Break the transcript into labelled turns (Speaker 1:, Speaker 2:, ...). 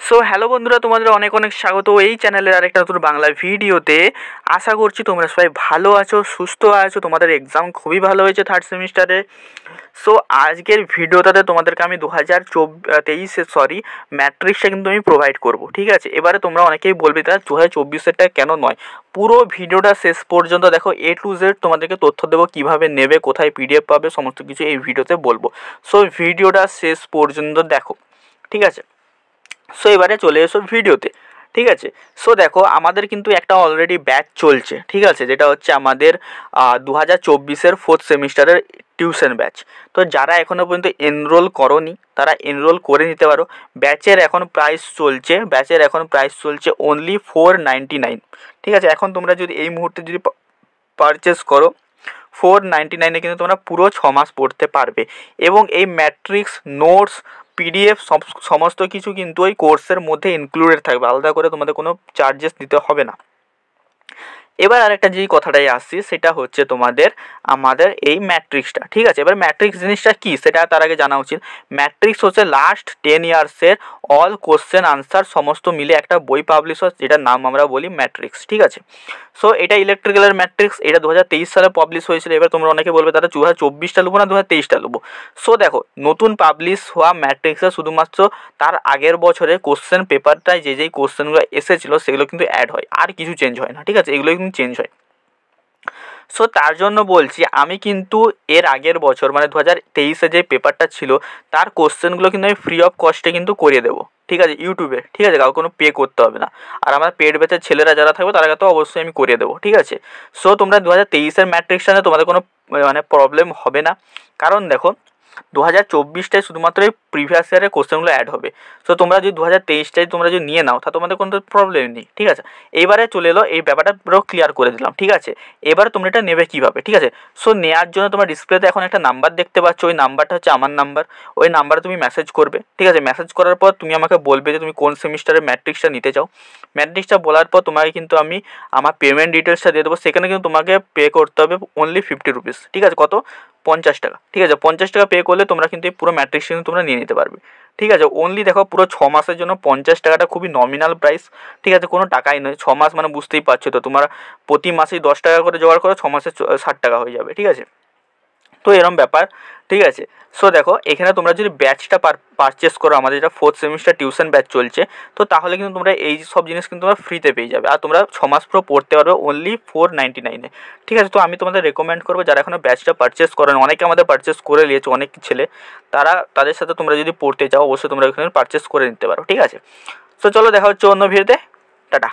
Speaker 1: So hello বন্ধুরা, তোমাদের অনেক অনেক স্বাগত এই চ্যানেলের আরেকটা নতুন বাংলা ভিডিওতে। আশা করছি তোমরা সবাই ভালো আছো, সুস্থ আছো, তোমাদের এক্সাম খুবই ভালো হয়েছে থার্ড সেমিস্টারে। সো আজকের ভিডিওটাতে তোমাদেরকে আমি 2023 ম্যাট্রিক্সটা কিন্তু আমি প্রোভাইড করব, ঠিক আছে। এবারে তোমরা অনেকেই বলবে তা 2024-এরটা কেন নয়। পুরো ভিডিওটা শেষ পর্যন্ত দেখো, A to Z তোমাদেরকে তথ্য দেবো, কীভাবে নেবে, কোথায় PDF পাবে, সমস্ত কিছু এই ভিডিওতে বলবো। সো ভিডিওটা শেষ পর্যন্ত দেখো, ঠিক আছে। সো এবারে চলে এসো ভিডিওতে, ঠিক আছে। সো দেখো, আমাদের কিন্তু একটা অলরেডি ব্যাচ চলছে, ঠিক আছে, যেটা হচ্ছে আমাদের 2024-এর ফোর্থ সেমিস্টারের টিউশন ব্যাচ। তো যারা এখনও পর্যন্ত এনরোল করোনি তারা এনরোল করে নিতে পারো। ব্যাচের এখন প্রাইস চলছে অনলি 499, ঠিক আছে। এখন তোমরা যদি এই মুহূর্তে যদি পারচেস করো 499-এ কিন্তু তোমরা পুরো 6 মাস পড়তে পারবে। এবং এই ম্যাট্রিক্স নোটস PDF সমস্ত কিছু কিন্তু ওই কোর্সের মধ্যে ইনক্লুডেড থাকবে, আলাদা করে তোমাদের কোনো চার্জেস দিতে হবে না। এবার আরেকটা যেই কথাটাই আসছি সেটা হচ্ছে আমাদের এই ম্যাট্রিক্সটা, ঠিক আছে। এবার ম্যাট্রিক্স জিনিসটা কি সেটা তার আগে জানা উচিত। ম্যাট্রিক্স হচ্ছে লাস্ট 10 ইয়ার্সের অল কোশ্চেন আনসার সমস্ত মিলে একটা বই পাবলিশ হয়, যেটার নাম আমরা বলি ম্যাট্রিক্স, ঠিক আছে। সো এটা ইলেকট্রিক্যালের ম্যাট্রিক্স, এটা 2023 সালে পাবলিশ হয়েছিল। এবার তোমরা অনেকে বলবে তারা 2024টা নেবো না 2023টা নেবো। সো দেখো, নতুন পাবলিশ হওয়া ম্যাট্রিক্সে শুধুমাত্র তার আগের বছরে কোশ্চেন পেপারটায় যেই কোশ্চেনগুলো এসেছিলো সেগুলো কিন্তু অ্যাড হয়, আর কিছু চেঞ্জ হয় না, ঠিক আছে। এগুলো কিন্তু চেঞ্জ হয়। সো তার জন্য বলছি, আমি কিন্তু এর আগের বছর মানে 2023-এ যে পেপারটা ছিল তার কোশ্চেনগুলো কিন্তু আমি ফ্রি অফ কস্টে কিন্তু করিয়ে দেবো, ঠিক আছে, ইউটিউবে, ঠিক আছে। কাউকে কোনো পে করতে হবে না। আর আমার পেড ব্যাচের ছেলেরা যারা থাকবে তারা তো অবশ্যই আমি করিয়ে দেবো, ঠিক আছে। সো তোমরা 2023-এর ম্যাট্রিক্সটা তোমাদের কোনো মানে প্রবলেম হবে না। কারণ দেখো, 2024টায় শুধুমাত্র এই প্রিভিয়াস ইয়ারের কোশ্চেনগুলো অ্যাড হবে। সো তোমরা যদি 2023টায় তোমরা যদি নিয়ে নাও তা তোমাদের কোনো প্রবলেম নেই, ঠিক আছে। এইবারে চলে এলো, এই ব্যাপারটা পুরো ক্লিয়ার করে দিলাম, ঠিক আছে। এবারে তোমরা এটা নেবে কীভাবে, ঠিক আছে। সো নেওয়ার জন্য তোমার ডিসপ্লেতে এখন একটা নাম্বার দেখতে পাচ্ছ, ওই নাম্বারটা হচ্ছে আমার নাম্বার। ওই নাম্বারে তুমি মেসেজ করবে, ঠিক আছে। মেসেজ করার পর তুমি আমাকে বলবে যে তুমি কোন সেমিস্টারের ম্যাট্রিক্সটা নিতে চাও। ম্যাট্রিক্সটা বলার পর তোমাকে কিন্তু আমি আমার পেমেন্ট ডিটেলসটা দিয়ে দেবো। সেখানে কিন্তু তোমাকে পে করতে হবে অনলি 50 রুপিস, ঠিক আছে। কত? 50 টাকা, ঠিক আছে। 50 টাকা পে করলে তোমরা কিন্তু এই পুরো ম্যাট্রিক্স কিন্তু তোমরা নিয়ে নিতে পারবে, ঠিক আছে। অনলি দেখো, পুরো 6 মাসের জন্য 50 টাকাটা খুবই নমিনাল প্রাইস, ঠিক আছে, কোনো টাকাই নয়। 6 মাস মানে বুঝতেই পারছো তো, তোমরা প্রতি মাসেই 10 টাকা করে জোগাড় করো, 6 মাসে 60 টাকা হয়ে যাবে, ঠিক আছে। তো এরম ব্যাপার, ঠিক আছে। সো দেখো, এখানে তোমরা যদি ব্যাচটা পারচেস করো, আমাদের যেটা ফোর্থ সেমিস্টার টিউশন ব্যাচ চলছে, তো তাহলে কিন্তু তোমরা এই সব জিনিস কিন্তু তোমরা ফ্রিতে পেয়ে যাবে। আর তোমরা 6 মাস পুরো পড়তে পারবে অনলি 499-এ, ঠিক আছে। তো আমি তোমাদের রেকমেন্ড করবো যারা এখনও ব্যাচটা পারচেস করেন, অনেকে আমাদের পারচেস করে নিয়েছে, অনেক ছেলে, তাদের সাথে তোমরা যদি পড়তে চাও অবশ্যই তোমরা এখানে পারচেস করে নিতে পারো, ঠিক আছে। সো চলো, দেখা হচ্ছে অন্য ভিডিওতে। টাটা।